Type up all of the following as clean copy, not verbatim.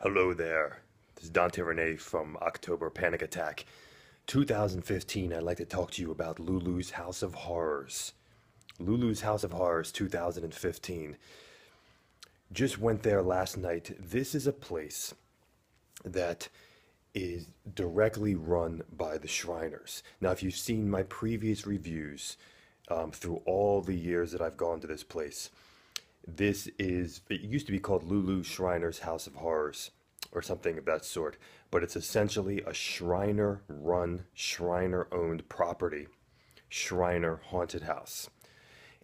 Hello there. This is Dante Rene from October Panic Attack. 2015, I'd like to talk to you about Lulu's House of Horrors. Lulu's House of Horrors 2015. Just went there last night. This is a place that is directly run by the Shriners. Now, if you've seen my previous reviews through all the years that I've gone to this place, it used to be called Lulu Shriner's House of Horrors or something of that sort, but it's essentially a Shriner run, Shriner owned property, Shriner haunted house.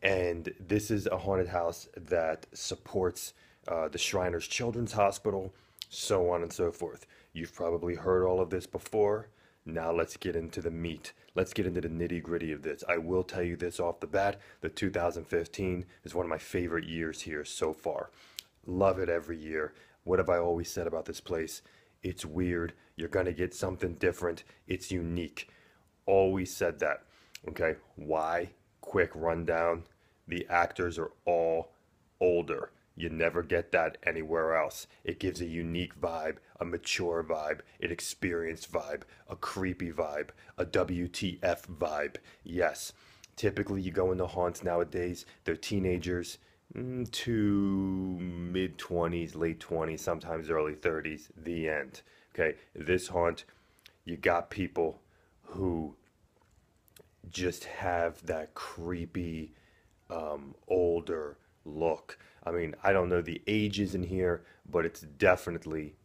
And this is a haunted house that supports the Shriners Children's Hospital, so on and so forth. You've probably heard all of this before. Now let's get into the meat. Let's get into the nitty gritty of this. I will tell you this off the bat, the 2015 is one of my favorite years here so far. Love it every year. What have I always said about this place? It's weird. You're going to get something different. It's unique. Always said that. Okay, why? Quick rundown. The actors are all older. You never get that anywhere else. It gives a unique vibe, a mature vibe, an experienced vibe, a creepy vibe, a WTF vibe. Yes, typically you go into haunts nowadays, they're teenagers to mid 20s, late 20s, sometimes early 30s, the end. Okay, this haunt, you got people who just have that creepy, older look. I mean, I don't know the ages in here, but it's definitely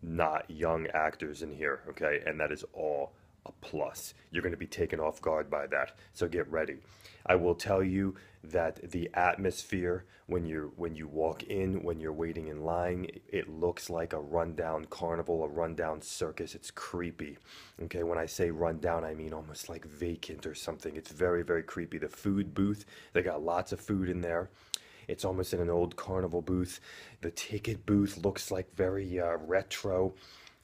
not young actors in here, okay? And that is all a plus. You're going to be taken off guard by that, so get ready. I will tell you that the atmosphere when you walk in, when you're waiting in line, it looks like a rundown carnival, a rundown circus. It's creepy. Okay, when I say rundown, I mean almost like vacant or something. It's very, very creepy. The food booth, they got lots of food in there. It's almost in an old carnival booth. The ticket booth looks like very retro.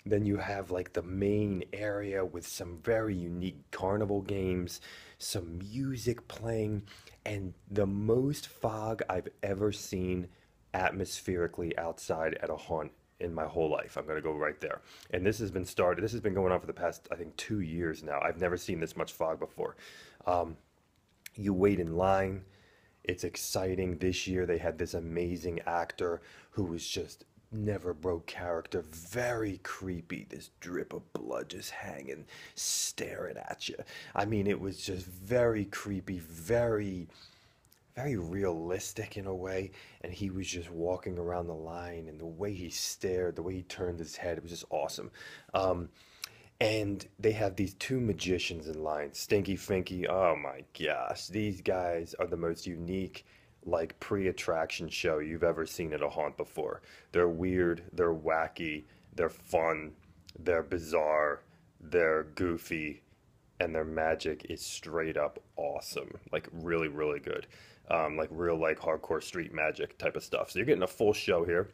Then you have like the main area with some very unique carnival games, some music playing, and the most fog I've ever seen atmospherically outside at a haunt in my whole life. I'm going to go right there. And this has been going on for the past, I think, 2 years now. I've never seen this much fog before. Um, you wait in line. It's exciting. This year they had this amazing actor who was just never broke character, very creepy. This drip of blood just hanging, staring at you. I mean, it was just very creepy, very, very realistic in a way. And he was just walking around the line, and the way he stared, the way he turned his head, it was just awesome. Um, and they have these two magicians in line, Stinky Finky. Oh my gosh, these guys are the most unique, like pre-attraction show you've ever seen at a haunt before. They're weird, they're wacky, they're fun, they're bizarre, they're goofy, and their magic is straight up awesome. Like really, really good. Like real like hardcore street magic type of stuff. So you're getting a full show here.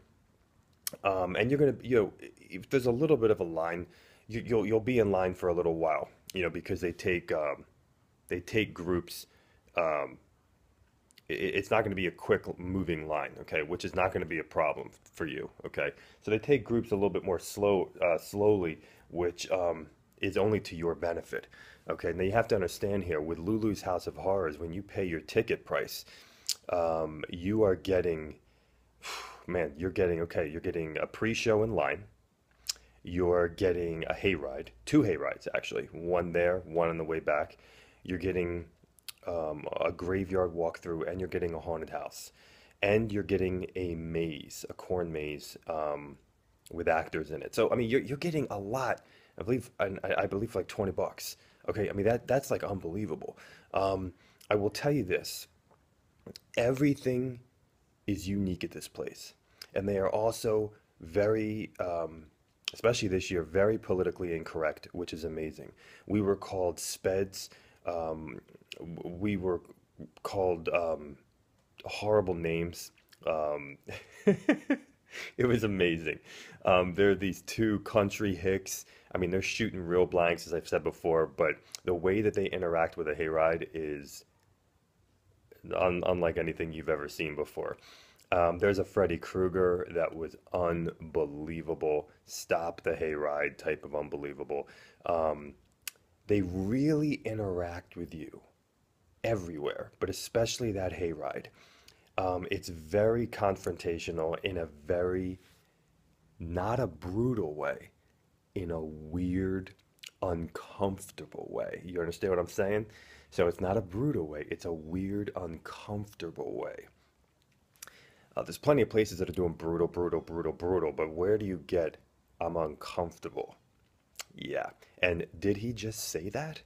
And you're gonna, if there's a little bit of a line, you'll be in line for a little while, because they take groups. Um, it's not going to be a quick moving line, okay, which is not going to be a problem for you, okay. So they take groups a little bit more slowly, which is only to your benefit, okay. Now you have to understand here with Lulu's House of Horrors, when you pay your ticket price, you are getting, man, you're getting a pre-show in line. You're getting a hayride, two hayrides actually, one there, one on the way back. You're getting a graveyard walkthrough, and you're getting a haunted house, and you're getting a maze, a corn maze, with actors in it. So I mean, you're getting a lot. I believe like $20. Okay, I mean that's like unbelievable. I will tell you this: everything is unique at this place, and they are also very, especially this year, very politically incorrect, which is amazing. We were called speds. Um, we were called horrible names. Um, it was amazing. There are these two country hicks. I mean, they're shooting real blanks, as I've said before, but the way that they interact with a hayride is unlike anything you've ever seen before. There's a Freddy Krueger that was unbelievable. Stop the hayride type of unbelievable. Um, they really interact with you everywhere, but especially that hayride. It's very confrontational in a very, not a brutal way, in a weird, uncomfortable way. You understand what I'm saying? So it's not a brutal way, it's a weird, uncomfortable way. There's plenty of places that are doing brutal, brutal, brutal, brutal, but where do you get I'm uncomfortable? Yeah. And did he just say that?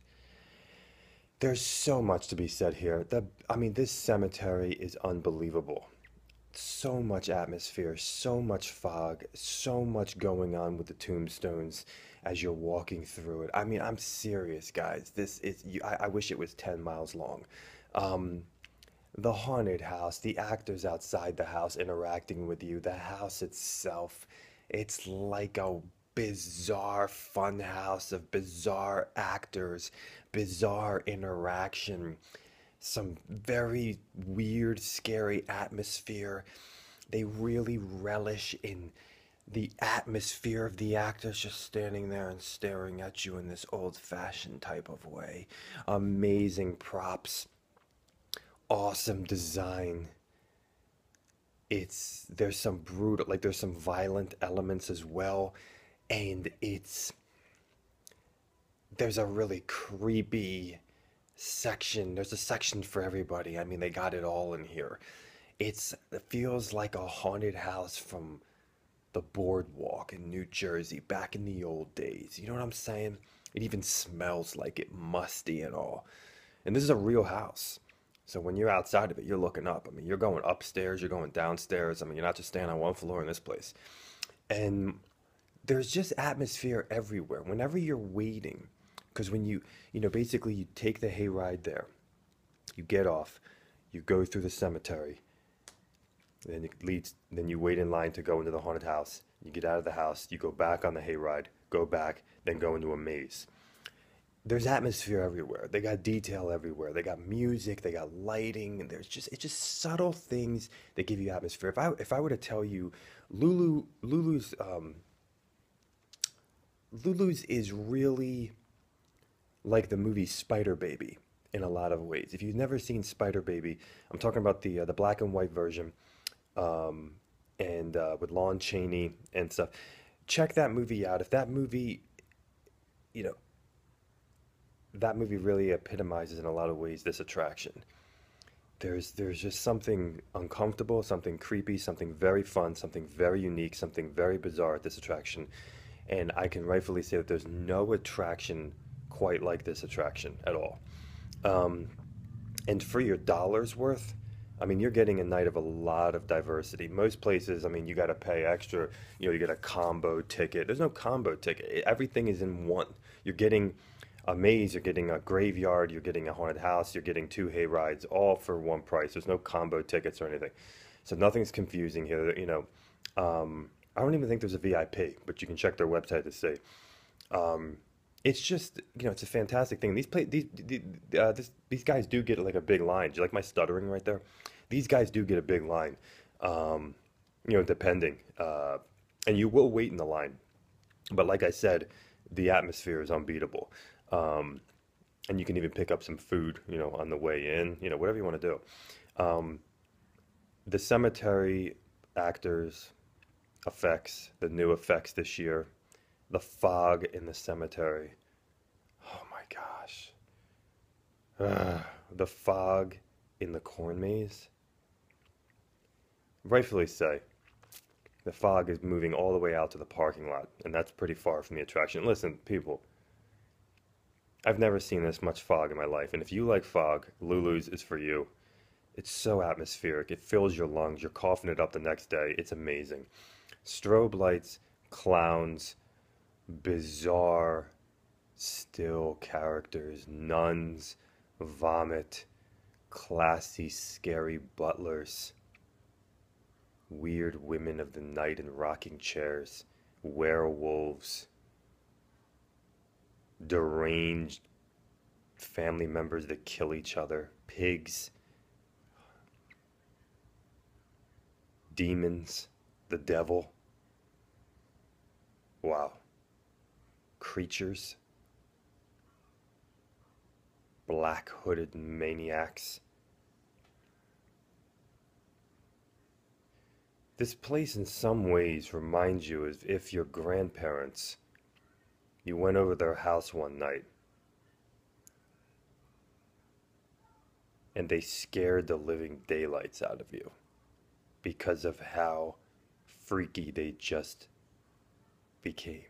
There's so much to be said here. I mean, this cemetery is unbelievable. So much atmosphere, so much fog, so much going on with the tombstones as you're walking through it. I mean, I'm serious, guys. I wish it was 10 miles long. Um, the haunted house, the actors outside the house interacting with you, the house itself, it's like a bizarre fun house of bizarre actors, bizarre interaction, some very weird, scary atmosphere. They really relish in the atmosphere of the actors just standing there and staring at you in this old-fashioned type of way. Amazing props, awesome design. There's some brutal, like there's some violent elements as well, and there's a really creepy section. There's a section for everybody. I mean, they got it all in here. It feels like a haunted house from the boardwalk in New Jersey back in the old days. You know what I'm saying? It even smells like it, musty and all. And this is a real house. So when you're outside of it, you're looking up. I mean, you're going upstairs, you're going downstairs. I mean, you're not just standing on one floor in this place. And there's just atmosphere everywhere. Whenever you're waiting, because basically you take the hayride there, you get off, you go through the cemetery, then you wait in line to go into the haunted house. You get out of the house, you go back on the hayride, go back, then go into a maze. There's atmosphere everywhere. They got detail everywhere. They got music, they got lighting, and it's just subtle things that give you atmosphere. If I were to tell you Lulu's is really like the movie Spider Baby in a lot of ways. If you've never seen Spider Baby, I'm talking about the black and white version, um, and with Lon Chaney and stuff. Check that movie out. If that movie, you know, that movie really epitomizes in a lot of ways this attraction. There's just something uncomfortable, something creepy, something very fun, something very unique, something very bizarre at this attraction. And I can rightfully say that there's no attraction quite like this attraction at all. Um, and for your dollar's worth, I mean, you're getting a night of a lot of diversity. Most places, I mean, you got to pay extra. You get a combo ticket. There's no combo ticket. Everything is in one. You're getting a maze, you're getting a graveyard, you're getting a haunted house, you're getting two hay rides, all for one price. There's no combo tickets or anything. So nothing's confusing here. I don't even think there's a VIP, but you can check their website to see. Um, it's just, it's a fantastic thing. These guys do get like a big line. Do you like my stuttering right there? These guys do get a big line. Um, depending. And you will wait in the line. But like I said, the atmosphere is unbeatable. Um, and you can even pick up some food, on the way in, whatever you want to do. Um, the cemetery actors effects, the new effects this year, the fog in the cemetery. Oh my gosh. The fog in the corn maze. Rightfully say, the fog is moving all the way out to the parking lot, and that's pretty far from the attraction. Listen, people, I've never seen this much fog in my life, and if you like fog, Lulu's is for you. It's so atmospheric. It fills your lungs. You're coughing it up the next day. It's amazing. Strobe lights, clowns, bizarre, still characters, nuns, vomit, classy, scary butlers, weird women of the night in rocking chairs, werewolves, deranged family members that kill each other, pigs. demons, the devil. Wow. Creatures, black hooded maniacs. This place in some ways reminds you as if your grandparents, you went over their house one night and they scared the living daylights out of you because of how freaky they just became.